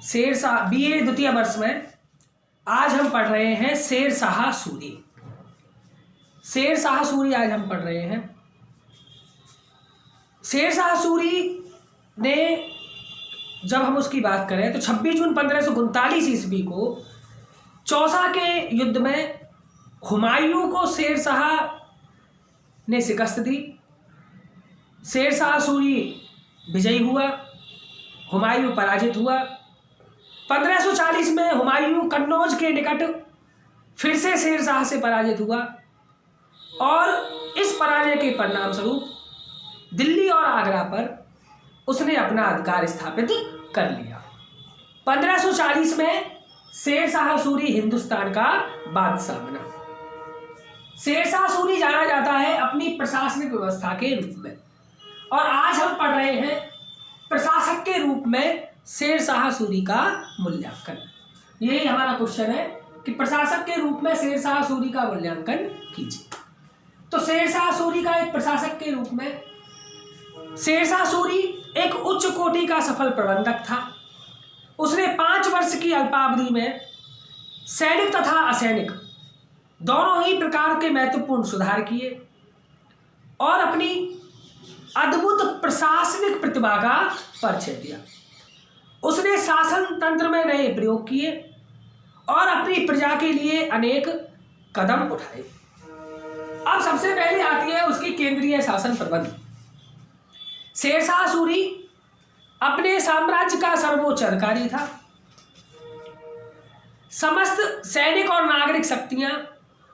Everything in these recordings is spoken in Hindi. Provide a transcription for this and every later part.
शेरशाह बीए द्वितीय वर्ष में आज हम पढ़ रहे हैं शेरशाह सूरी। शेरशाह सूरी आज हम पढ़ रहे हैं। शेरशाह सूरी ने जब हम उसकी बात करें तो 26 जून 1539 ईस्वी को चौसा के युद्ध में हुमायूं को शेरशाह ने शिकस्त दी। शेरशाह सूरी विजयी हुआ, हुमायूं पराजित हुआ। 1540 में हुमायूं कन्नौज के निकट फिर से शेरशाह से पराजित हुआ और इस पराजय के परिणाम स्वरूप दिल्ली और आगरा पर उसने अपना अधिकार स्थापित कर लिया। 1540 में शेरशाह सूरी हिंदुस्तान का बादशाह बना। शेरशाह सूरी जाना जाता है अपनी प्रशासनिक व्यवस्था के रूप में और आज हम पढ़ रहे हैं प्रशासक के रूप में शेरशाह सूरी का मूल्यांकन। यही हमारा क्वेश्चन है कि प्रशासक के रूप में शेरशाह सूरी का मूल्यांकन कीजिए। तो शेरशाह सूरी का एक प्रशासक के रूप में शेरशाह सूरी एक उच्च कोटि का सफल प्रबंधक था। उसने 5 वर्ष की अल्पावधि में सैनिक तथा असैनिक दोनों ही प्रकार के महत्वपूर्ण सुधार किए और अपनी अद्भुत प्रशासनिक प्रतिभा का परिचय दिया। उसने शासन तंत्र में नए प्रयोग किए और अपनी प्रजा के लिए अनेक कदम उठाए। अब सबसे पहले आती है उसकी केंद्रीय शासन प्रबंध। शेरशाह सूरी अपने साम्राज्य का सर्वोच्च अधिकारी था। समस्त सैनिक और नागरिक शक्तियां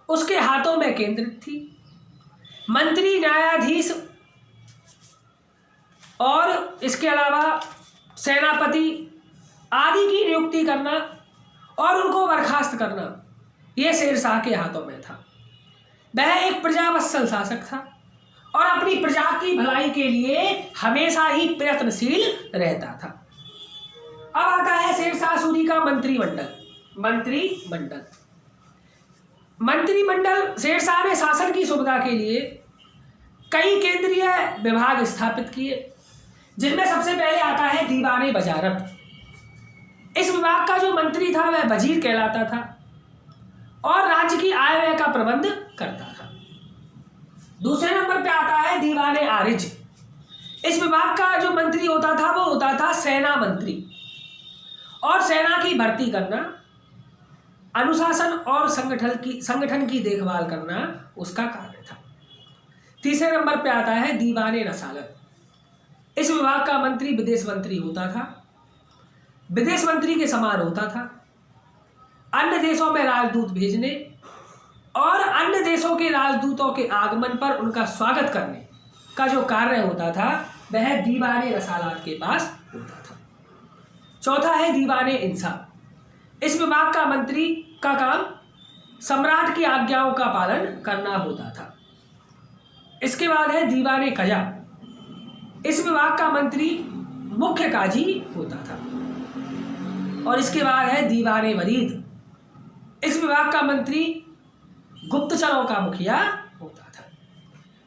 उसके हाथों में केंद्रित थी। मंत्री, न्यायाधीश और इसके अलावा सेनापति आदि की नियुक्ति करना और उनको बर्खास्त करना यह शेरशाह के हाथों में था। वह एक प्रजावत्सल शासक था और अपनी प्रजा की भलाई के लिए हमेशा ही प्रयत्नशील रहता था। अब आता है शेरशाह सूरी का मंत्रिमंडल। मंत्रिमंडल शेरशाह ने शासन की सुविधा के लिए कई केंद्रीय विभाग स्थापित किए, जिनमें सबसे पहले आता है दीवाने वजारत। इस विभाग का जो मंत्री था वह वजीर कहलाता था और राज्य की आय व्यय का प्रबंध करता था। दूसरे नंबर पे आता है दीवाने आरिज। इस विभाग का जो मंत्री होता था वो होता था सेना मंत्री और सेना की भर्ती करना, अनुशासन और संगठन की देखभाल करना उसका कार्य था। तीसरे नंबर पे आता है दीवाने रसालत। इस विभाग का मंत्री विदेश मंत्री होता था, विदेश मंत्री के समान होता था। अन्य देशों में राजदूत भेजने और अन्य देशों के राजदूतों के आगमन पर उनका स्वागत करने का जो कार्य होता था वह दीवाने रसालत के पास होता था। चौथा है दीवाने इंसाफ। इस विभाग का मंत्री का काम सम्राट की आज्ञाओं का पालन करना होता था। इसके बाद है दीवाने कजा। इस विभाग का मंत्री मुख्य काजी होता था। और इसके बाद है दीवाने वरीद। इस विभाग का मंत्री गुप्तचरों का मुखिया होता था।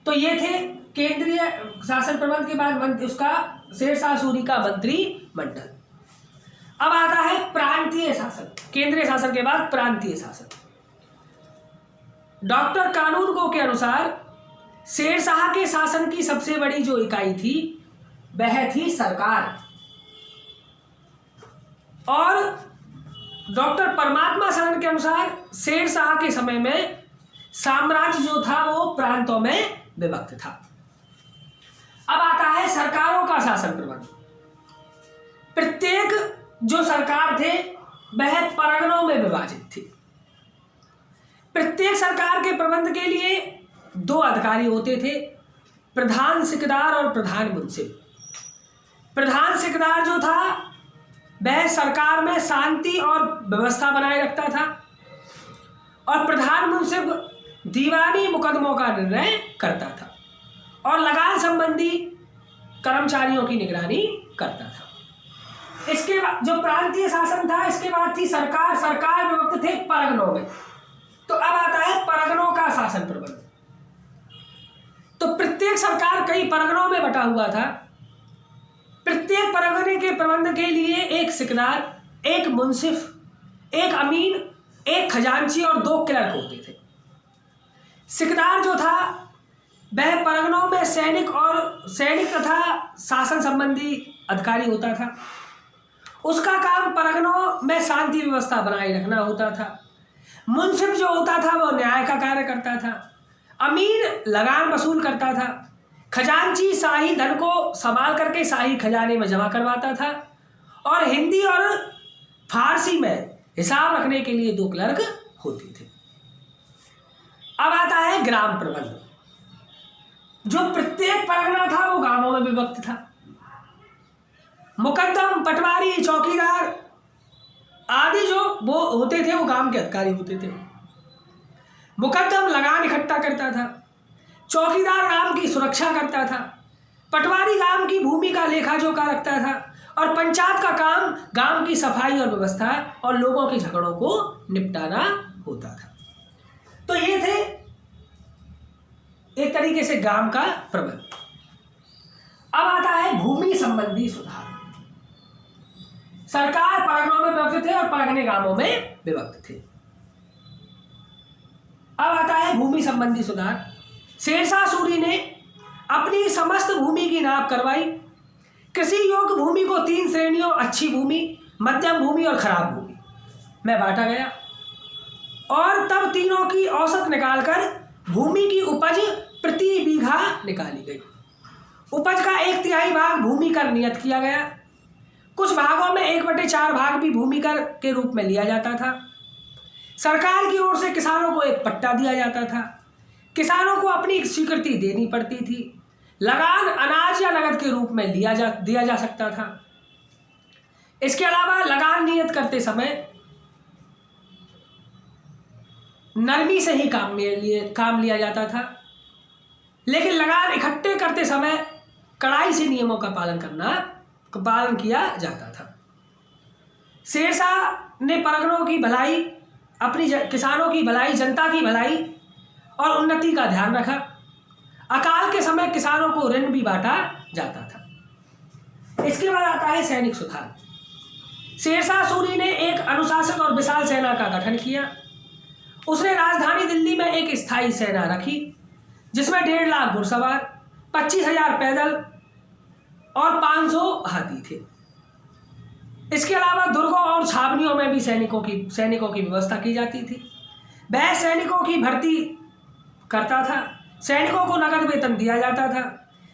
तो ये थे केंद्रीय शासन प्रबंध के बाद उसका शेरशाह सूरी का मंत्रिमंडल। अब आता है प्रांतीय शासन। केंद्रीय शासन के बाद प्रांतीय शासन। डॉक्टर कानूनगो के अनुसार शेरशाह के शासन की सबसे बड़ी जो इकाई थी वह थी सरकार और डॉक्टर परमात्मा शरण के अनुसार शेरशाह के समय में साम्राज्य जो था वो प्रांतों में विभक्त था। अब आता है सरकारों का शासन प्रबंध। प्रत्येक जो सरकार थे वह परगनों में विभाजित थी। प्रत्येक सरकार के प्रबंध के लिए 2 अधिकारी होते थे, प्रधान सिकदार और प्रधान मुंसिफ। प्रधान सिकदार जो था वह सरकार में शांति और व्यवस्था बनाए रखता था और प्रधान मुंसिफ दीवानी मुकदमों का निर्णय करता था और लगान संबंधी कर्मचारियों की निगरानी करता था। इसके बाद जो प्रांतीय शासन था इसके बाद थी सरकार विभक्त थे परगनों में। तो अब आता है परगनों का शासन प्रबंध। तो प्रत्येक सरकार कई परगनों में बटा हुआ था। प्रत्येक परगने के प्रबंध के लिए एक सिकदार एक मुंसिफ, एक अमीन, एक खजांची और 2 क्लर्क होते थे। सिकदार जो था वह परगनों में सैनिक तथा शासन संबंधी अधिकारी होता था। उसका काम परगनों में शांति व्यवस्था बनाए रखना होता था। मुंसिफ जो होता था वो न्याय का कार्य करता था। अमीर लगान वसूल करता था। खजांची शाही धन को संभाल करके शाही खजाने में जमा करवाता था। और हिंदी और फारसी में हिसाब रखने के लिए 2 क्लर्क होते थे। अब आता है ग्राम प्रबंध। जो प्रत्येक परगना था वो गांवों में विभक्त था। मुकद्दम, पटवारी, चौकीदार आदि जो वो होते थे वो गांव के अधिकारी होते थे। मुकद्दम लगान इकट्ठा करता था। चौकीदार गांव की सुरक्षा करता था। पटवारी गांव की भूमि का लेखा जोखा रखता था। और पंचायत का काम गांव की सफाई और व्यवस्था और लोगों के झगड़ों को निपटाना होता था। तो ये थे एक तरीके से गांव का प्रबंध। अब आता है भूमि संबंधी सुधार। सरकार परगनों में विभक्त थे और परगने गांवों में विभक्त थे। अब आता है भूमि संबंधी सुधार। शेरशाह सूरी ने अपनी समस्त भूमि की नाप करवाई। कृषि योग्य भूमि को 3 श्रेणियों, अच्छी भूमि, मध्यम भूमि और खराब भूमि में बांटा गया। और तब तीनों की औसत निकालकर भूमि की उपज प्रति बीघा निकाली गई। उपज का 1/3 भाग भूमि कर नियत किया गया। कुछ भागों में 1/4 भाग भी भूमि कर के रूप में लिया जाता था। सरकार की ओर से किसानों को एक पट्टा दिया जाता था। किसानों को अपनी स्वीकृति देनी पड़ती थी। लगान अनाज या नगद के रूप में दिया जा सकता था। इसके अलावा लगान नियत करते समय नरमी से ही काम लिया जाता था। लेकिन लगान इकट्ठे करते समय कड़ाई से नियमों का पालन किया जाता था। शेरशाह ने परगनों की भलाई, अपनी किसानों की भलाई, जनता की भलाई और उन्नति का ध्यान रखा। अकाल के समय किसानों को ऋण भी बांटा जाता था। इसके बाद आता है सैनिक सुधार। शेरशाह सूरी ने एक अनुशासित और विशाल सेना का गठन किया। उसने राजधानी दिल्ली में एक स्थायी सेना रखी जिसमें 1.5 लाख घुड़सवार, 25,000 पैदल और 500 हाथी थे। इसके अलावा दुर्गों और छावनियों में भी सैनिकों की व्यवस्था की जाती थी। वह सैनिकों की भर्ती करता था। सैनिकों को नगद वेतन दिया जाता था।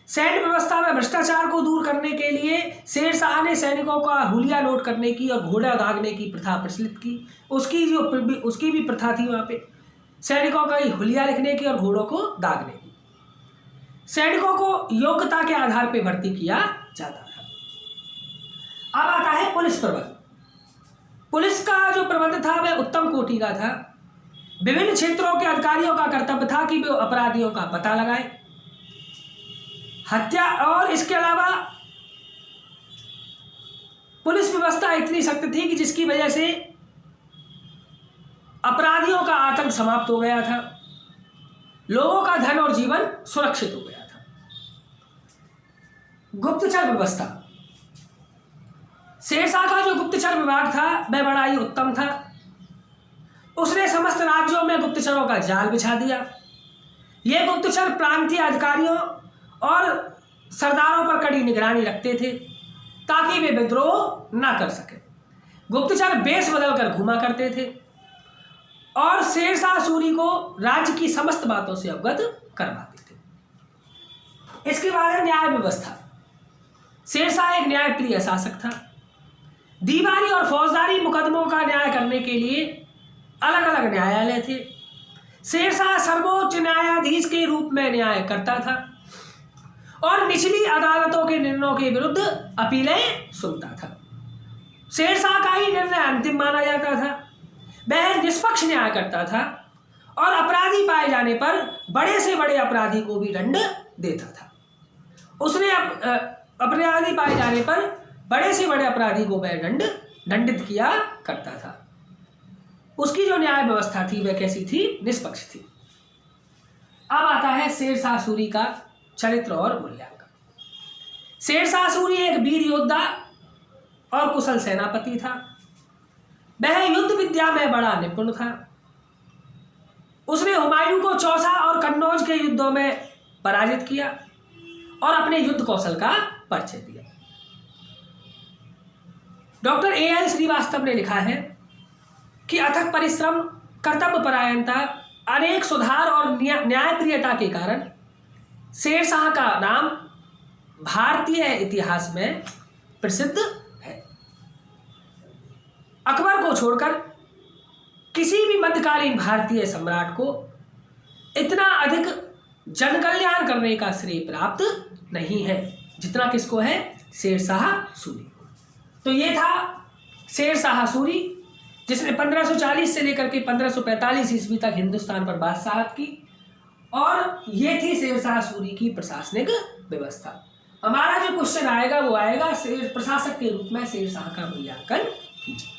सैन्य व्यवस्था में भ्रष्टाचार को दूर करने के लिए शेरशाह ने सैनिकों का हुलिया नोट करने की और घोड़ा दागने की प्रथा प्रचलित की। उसकी भी प्रथा थी। वहाँ पे सैनिकों का हुलिया लिखने की और घोड़ों को दागने की। सैनिकों को योग्यता के आधार पर भर्ती किया जाता था। अब आता है पुलिस प्रबंध। पुलिस का जो प्रबंध था वह उत्तम कोटि का था। विभिन्न क्षेत्रों के अधिकारियों का कर्तव्य था कि वे अपराधियों का पता लगाएं, हत्या, और इसके अलावा पुलिस व्यवस्था इतनी सख्त थी कि जिसकी वजह से अपराधियों का आतंक समाप्त हो गया था। लोगों का धन और जीवन सुरक्षित हो गया था। गुप्तचर व्यवस्था। शेरशाह का जो गुप्तचर विभाग था वह बड़ा ही उत्तम था। उसने समस्त राज्यों में गुप्तचरों का जाल बिछा दिया। ये गुप्तचर प्रांतीय अधिकारियों और सरदारों पर कड़ी निगरानी रखते थे ताकि वे विद्रोह ना कर सके। गुप्तचर बेस बदलकर घूमा करते थे और शेरशाह सूरी को राज्य की समस्त बातों से अवगत करवाते थे। इसके बाद है न्याय व्यवस्था। शेरशाह एक न्यायप्रिय शासक था। दीवानी और फौजदारी मुकदमों का न्याय करने के लिए अलग अलग न्यायालय थे। शेरशाह सर्वोच्च न्यायाधीश के रूप में न्याय करता था और निचली अदालतों के निर्णयों के विरुद्ध अपीलें सुनता था। शेरशाह का ही निर्णय अंतिम माना जाता था। वह निष्पक्ष न्याय करता था और अपराधी पाए जाने पर बड़े से बड़े अपराधी को भी दंड देता था। उसने अपराधी पाए जाने पर बड़े से बड़े अपराधी को वह दंडित किया करता था। उसकी जो न्याय व्यवस्था थी वह कैसी थी? निष्पक्ष थी। अब आता है शेरशाह सूरी का चरित्र और मूल्यांकन। शेरशाह सूरी एक वीर योद्धा और कुशल सेनापति था। वह युद्ध विद्या में बड़ा निपुण था। उसने हुमायूं को चौसा और कन्नौज के युद्धों में पराजित किया और अपने युद्ध कौशल का परिचय दिया। Doctor A.L. श्रीवास्तव ने लिखा है कि अथक परिश्रम, कर्तव्य परायणता, अनेक सुधार और न्यायप्रियता के कारण शेरशाह का नाम भारतीय इतिहास में प्रसिद्ध है। अकबर को छोड़कर किसी भी मध्यकालीन भारतीय सम्राट को इतना अधिक जनकल्याण करने का श्रेय प्राप्त नहीं है जितना किसको है, शेरशाह सूरी को। तो ये था शेरशाह सूरी, जिसने 1540 से लेकर के 1545 ईस्वी तक हिंदुस्तान पर बादशाहत की, और ये थी शेरशाह सूरी की प्रशासनिक व्यवस्था। हमारा जो क्वेश्चन आएगा वो आएगा प्रशासक के रूप में शेरशाह का मूल्यांकन कीजिए।